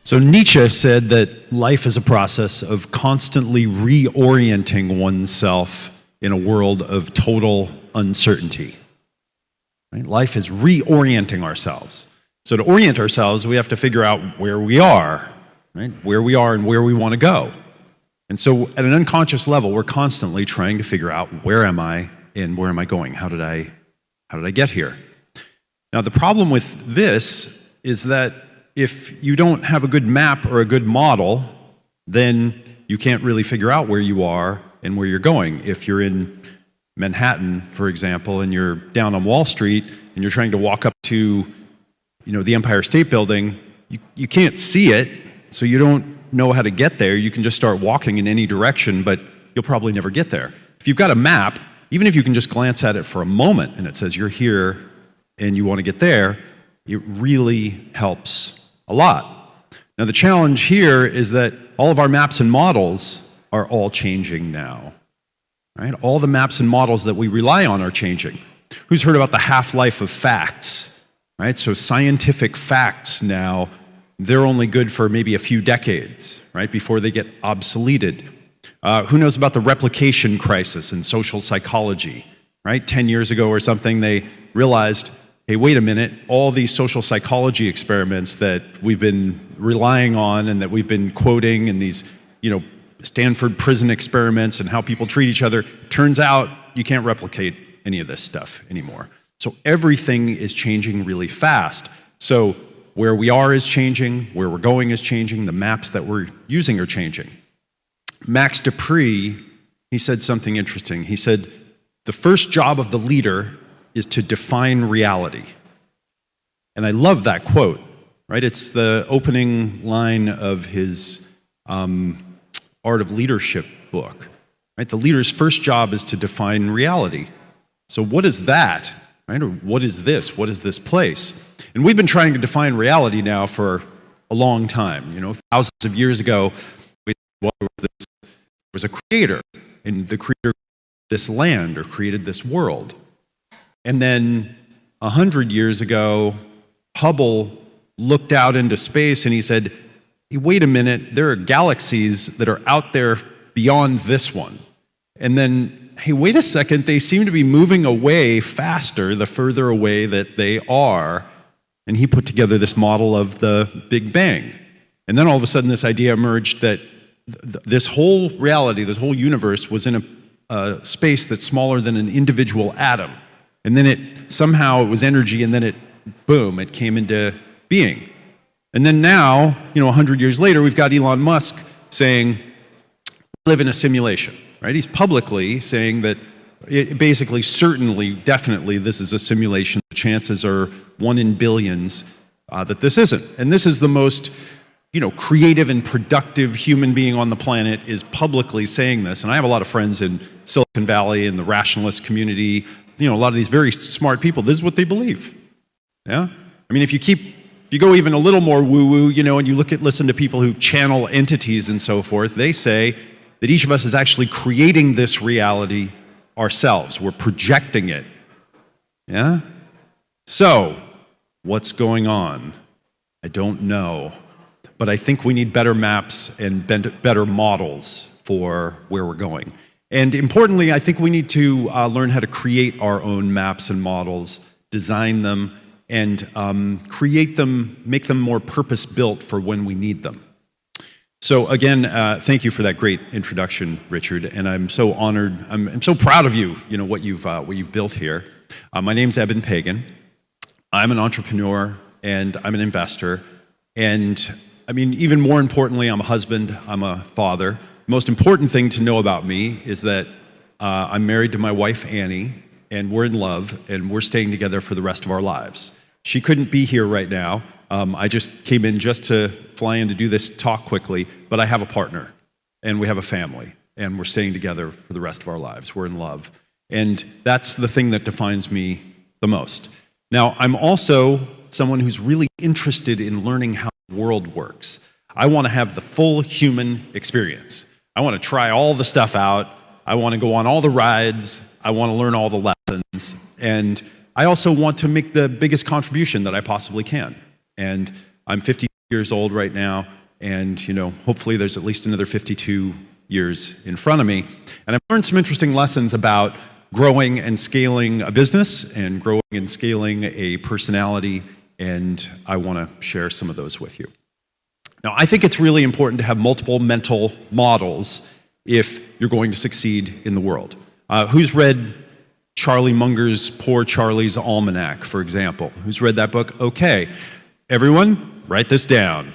So Nietzsche said that life is a process of constantly reorienting oneself in a world of total uncertainty. Right? Life is reorienting ourselves. So to orient ourselves, we have to figure out where we are, right? Where we are and where we want to go. And so at an unconscious level, we're constantly trying to figure out where am I and where am I going? How did I get here? Now the problem with this is that if you don't have a good map or a good model, then you can't really figure out where you are and where you're going. If you're in Manhattan, for example, and you're down on Wall Street and you're trying to walk up to, the Empire State Building, you can't see it, so you don't know how to get there. You can just start walking in any direction, but you'll probably never get there. If you've got a map, even if you can just glance at it for a moment and it says you're here and you want to get there, it really helps a lot. Now the challenge here is that all of our maps and models are all changing now. Right? All the maps and models that we rely on are changing. Who's heard about the half-life of facts? Right? So scientific facts now, they're only good for maybe a few decades, right, before they get obsoleted. Who knows about the replication crisis in social psychology? Right? 10 years ago or something, they realized, hey, wait a minute, all these social psychology experiments that we've been relying on and that we've been quoting and these, Stanford prison experiments and how people treat each other, turns out you can't replicate any of this stuff anymore. So everything is changing really fast. So where we are is changing, where we're going is changing, the maps that we're using are changing. Max Dupree, he said something interesting. He said, the first job of the leader is to define reality. And I love that quote, right? It's the opening line of his Art of Leadership book, right? The leader's first job is to define reality. So what is that, right? Or what is this? What is this place? And we've been trying to define reality now for a long time. Thousands of years ago, there was a creator, and the creator created this land or created this world. And then 100 years ago, Hubble looked out into space and he said, hey, wait a minute, there are galaxies that are out there beyond this one. And then, hey, wait a second, they seem to be moving away faster the further away that they are. And he put together this model of the Big Bang. And then all of a sudden this idea emerged that this whole reality, this whole universe was in a space that's smaller than an individual atom. And then somehow it was energy, and then it came into being. And then now, 100 years later, we've got Elon Musk saying, we live in a simulation, right? He's publicly saying that basically, certainly, definitely, this is a simulation. The chances are 1 in billions that this isn't. And this is the most, creative and productive human being on the planet is publicly saying this. And I have a lot of friends in Silicon Valley and the rationalist community, a lot of these very smart people, this is what they believe. Yeah? I mean, if you go even a little more woo-woo, and you listen to people who channel entities and so forth, they say that each of us is actually creating this reality ourselves. We're projecting it. Yeah? So, what's going on? I don't know. But I think we need better maps and better models for where we're going. And importantly, I think we need to learn how to create our own maps and models, design them, and create them, make them more purpose-built for when we need them. So again, thank you for that great introduction, Richard, and I'm so honored, I'm so proud of you, what you've built here. My name's Eben Pagan. I'm an entrepreneur, and I'm an investor, and I mean, even more importantly, I'm a husband, I'm a father. The most important thing to know about me is that I'm married to my wife, Annie, and we're in love, and we're staying together for the rest of our lives. She couldn't be here right now. I just came in just to fly in to do this talk quickly, but I have a partner, and we have a family, and we're staying together for the rest of our lives. We're in love. And that's the thing that defines me the most. Now, I'm also someone who's really interested in learning how the world works. I want to have the full human experience. I want to try all the stuff out. I want to go on all the rides. I want to learn all the lessons. And I also want to make the biggest contribution that I possibly can. And I'm 50 years old right now, And, hopefully there's at least another 52 years in front of me. And I've learned some interesting lessons about growing and scaling a business and growing and scaling a personality, and I want to share some of those with you. Now, I think it's really important to have multiple mental models if you're going to succeed in the world. Who's read Charlie Munger's Poor Charlie's Almanac, for example? Who's read that book? Okay. Everyone, write this down.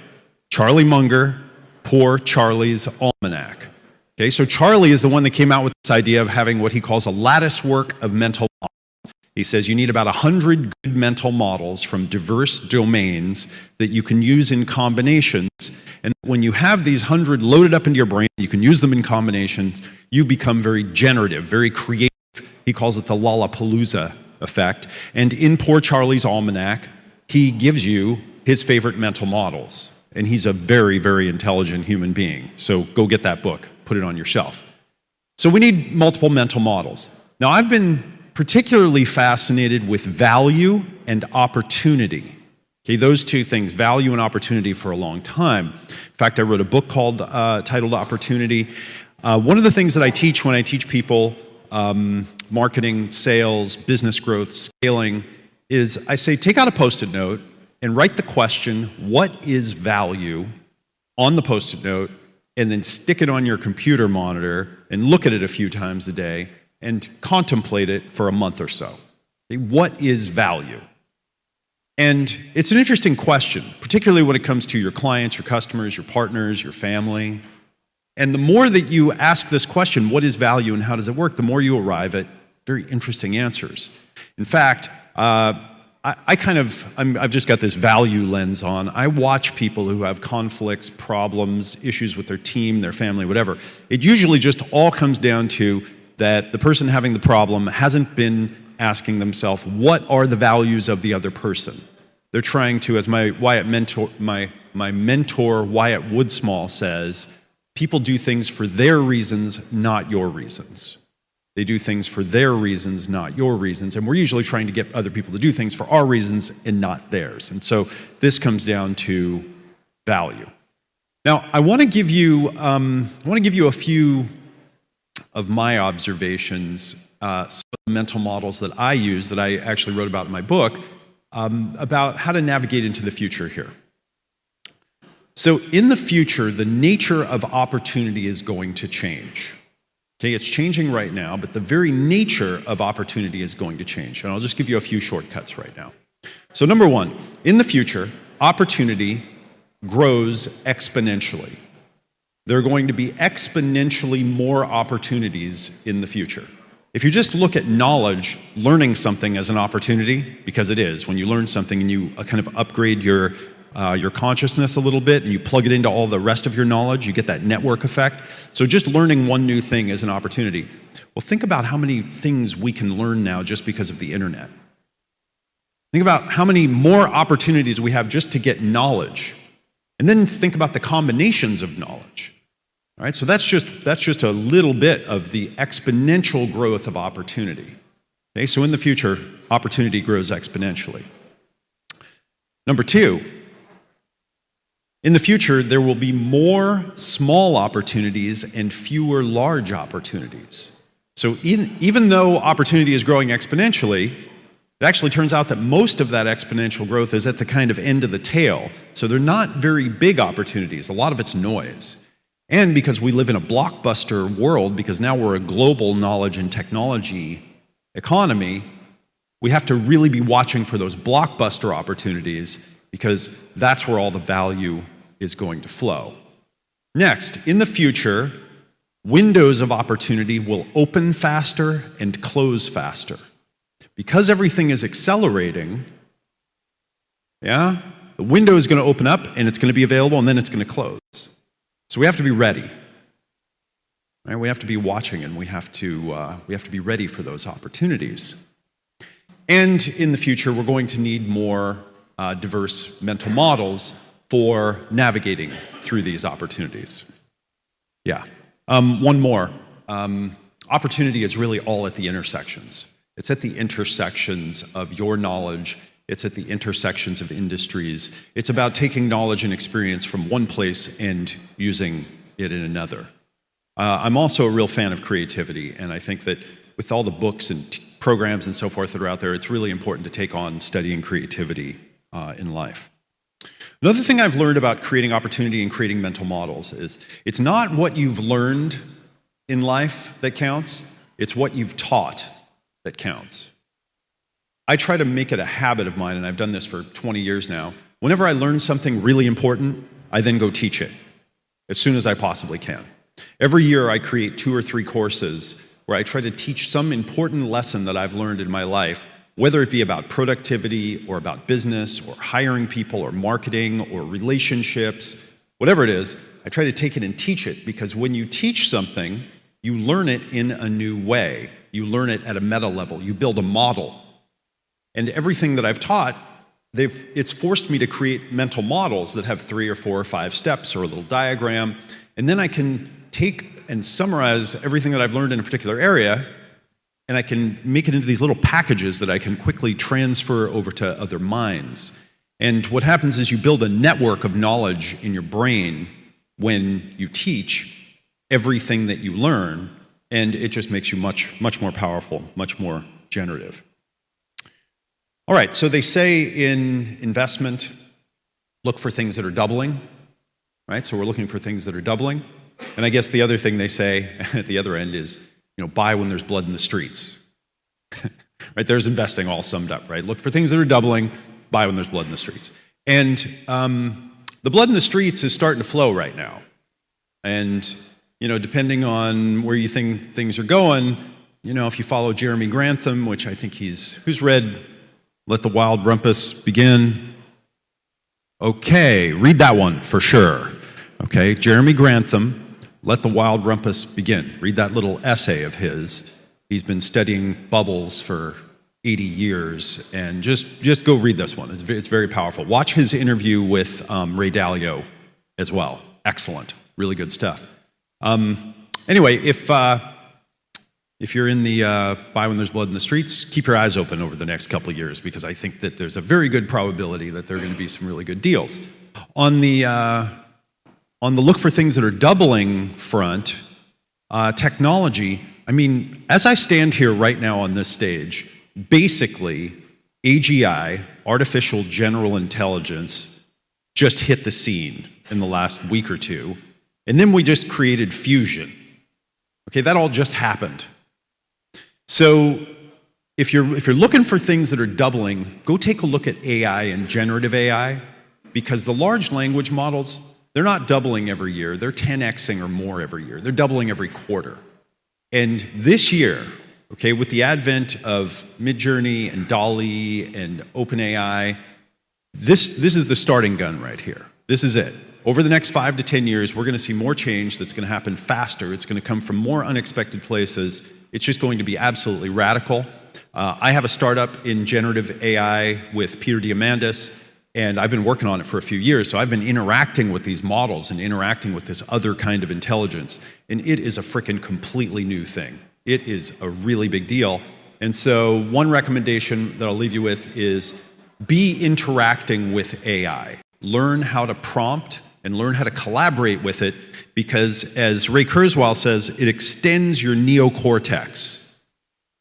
Charlie Munger, Poor Charlie's Almanac. Okay, so Charlie is the one that came out with this idea of having what he calls a lattice work of mental models. He says you need about 100 good mental models from diverse domains that you can use in combinations. And when you have these 100 loaded up into your brain, you can use them in combinations, you become very generative, very creative. He calls it the Lollapalooza effect. And in Poor Charlie's Almanac, he gives you his favorite mental models. And he's a very, very intelligent human being. So go get that book, put it on your shelf. So we need multiple mental models. Now, I've been particularly fascinated with value and opportunity. Okay, those two things, value and opportunity, for a long time. In fact, I wrote a book titled Opportunity. One of the things that I teach when I teach people marketing, sales, business growth, scaling, is I say take out a Post-it note and write the question, what is value, on the Post-it note, and then stick it on your computer monitor and look at it a few times a day and contemplate it for a month or so. Okay, what is value? And it's an interesting question, particularly when it comes to your clients, your customers, your partners, your family. And the more that you ask this question, what is value and how does it work, the more you arrive at very interesting answers. In fact, I've just got this value lens on. I watch people who have conflicts, problems, issues with their team, their family, whatever. It usually just all comes down to that the person having the problem hasn't been asking themselves, what are the values of the other person? They're trying to, as my mentor Wyatt Woodsmall says, people do things for their reasons, not your reasons. They do things for their reasons, not your reasons. And we're usually trying to get other people to do things for our reasons and not theirs. And so this comes down to value. Now, I want to give you a few of my observations, some of the mental models that I use, that I actually wrote about in my book, about how to navigate into the future here. So in the future, the nature of opportunity is going to change. Okay, it's changing right now, but the very nature of opportunity is going to change. And I'll just give you a few shortcuts right now. So number one, in the future, opportunity grows exponentially. There are going to be exponentially more opportunities in the future. If you just look at knowledge, learning something as an opportunity, because it is, when you learn something and you kind of upgrade your consciousness a little bit and you plug it into all the rest of your knowledge, you get that network effect. So just learning one new thing is an opportunity. Well, think about how many things we can learn now just because of the internet. Think about how many more opportunities we have just to get knowledge. And then think about the combinations of knowledge. All right, so that's just a little bit of the exponential growth of opportunity. Okay, so in the future, opportunity grows exponentially. Number two, in the future, there will be more small opportunities and fewer large opportunities. So even though opportunity is growing exponentially, it actually turns out that most of that exponential growth is at the kind of end of the tail. So they're not very big opportunities. A lot of it's noise. And because we live in a blockbuster world, because now we're a global knowledge and technology economy, we have to really be watching for those blockbuster opportunities, because that's where all the value is going to flow. Next, in the future, windows of opportunity will open faster and close faster. Because everything is accelerating, the window is going to open up and it's going to be available and then it's going to close. So we have to be ready. Right? We have to be watching, and we have to be ready for those opportunities. And in the future, we're going to need more diverse mental models for navigating through these opportunities. One more. Opportunity is really all at the intersections. It's at the intersections of your knowledge It's at the intersections of industries. It's about taking knowledge and experience from one place and using it in another. I'm also a real fan of creativity, and I think that with all the books and programs and so forth that are out there, it's really important to take on studying creativity in life. Another thing I've learned about creating opportunity and creating mental models is it's not what you've learned in life that counts, it's what you've taught that counts. I try to make it a habit of mine, and I've done this for 20 years now. Whenever I learn something really important, I then go teach it as soon as I possibly can. Every year I create 2 or 3 courses where I try to teach some important lesson that I've learned in my life, whether it be about productivity or about business or hiring people or marketing or relationships, whatever it is, I try to take it and teach it, because when you teach something, you learn it in a new way. You learn it at a meta level. You build a model. And everything that I've taught, it's forced me to create mental models that have 3 or 4 or 5 steps or a little diagram, and then I can take and summarize everything that I've learned in a particular area, and I can make it into these little packages that I can quickly transfer over to other minds. And what happens is you build a network of knowledge in your brain when you teach everything that you learn, and it just makes you much, much more powerful, much more generative. All right, so they say in investment, look for things that are doubling, right? So we're looking for things that are doubling. And I guess the other thing they say at the other end is, buy when there's blood in the streets. Right, there's investing all summed up, right? Look for things that are doubling, buy when there's blood in the streets. And the blood in the streets is starting to flow right now. And, depending on where you think things are going, if you follow Jeremy Grantham, which I think who's read Let the Wild Rumpus Begin? Okay, read that one for sure. Okay, Jeremy Grantham, Let the Wild Rumpus Begin. Read that little essay of his. He's been studying bubbles for 80 years, and just go read this one. It's very powerful. Watch his interview with Ray Dalio as well. Excellent, really good stuff. Anyway, if you're in the buy when there's blood in the streets, keep your eyes open over the next couple of years, because I think that there's a very good probability that there are going to be some really good deals. On the look for things that are doubling front, technology, as I stand here right now on this stage, basically, AGI, artificial general intelligence, just hit the scene in the last week or two, and then we just created fusion. Okay, that all just happened. So if you're looking for things that are doubling, go take a look at AI and generative AI, because the large language models, they're not doubling every year, they're 10xing or more every year. They're doubling every quarter. And this year, okay, with the advent of Midjourney and DALL-E and OpenAI, this is the starting gun right here. This is it. Over the next 5 to 10 years, we're going to see more change that's going to happen faster. It's going to come from more unexpected places. It's just going to be absolutely radical. I have a startup in generative AI with Peter Diamandis, and I've been working on it for a few years, so I've been interacting with these models and interacting with this other kind of intelligence, and it is a frickin' completely new thing. It is a really big deal. And so one recommendation that I'll leave you with is be interacting with AI. Learn how to prompt and learn how to collaborate with it, because as Ray Kurzweil says, it extends your neocortex.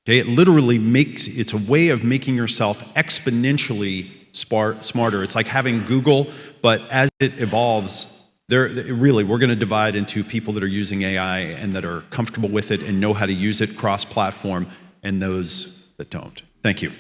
Okay, it literally it's a way of making yourself exponentially smarter. It's like having Google, but as it evolves, we're going to divide into people that are using AI and that are comfortable with it and know how to use it cross-platform, and those that don't. Thank you.